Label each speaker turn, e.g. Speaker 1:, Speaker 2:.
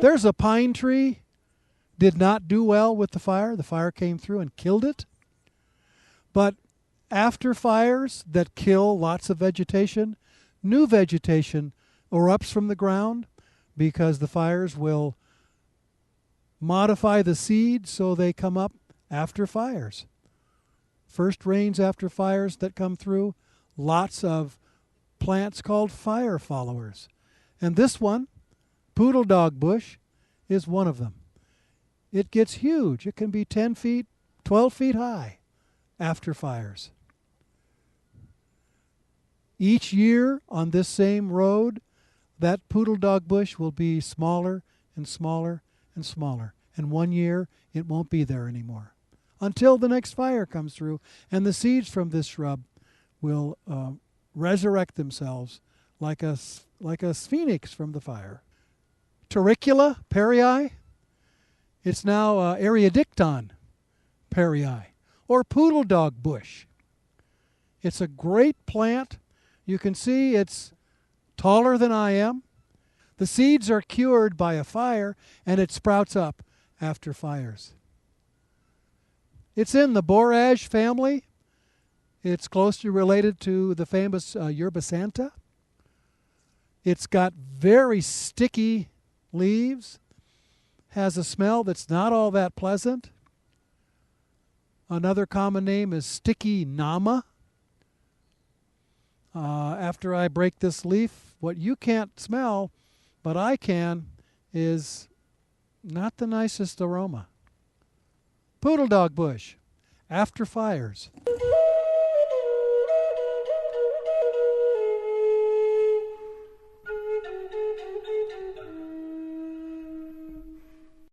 Speaker 1: There's a pine tree, did not do well with the fire. The fire came through and killed it. But after fires that kill lots of vegetation, new vegetation erupts from the ground because the fires will modify the seeds so they come up after fires. First rains after fires that come through, lots of plants called fire followers. And this one, Poodle Dog bush, is one of them. It gets huge. It can be 10 feet, 12 feet high after fires. Each year on this same road, that Poodle Dog bush will be smaller and smaller and smaller. And one year, it won't be there anymore until the next fire comes through, and the seeds from this shrub will resurrect themselves like a phoenix from the fire. Turricula perrii, it's now Eriodicton perrii, or Poodle Dog bush. It's a great plant. You can see it's taller than I am. The seeds are cured by a fire, and it sprouts up after fires. It's in the borage family. It's closely related to the famous yerba santa. It's got very sticky leaves, has a smell that's not all that pleasant. Another common name is sticky nama. After I break this leaf, what you can't smell, but I can, is not the nicest aroma. Poodle Dog bush, after fires.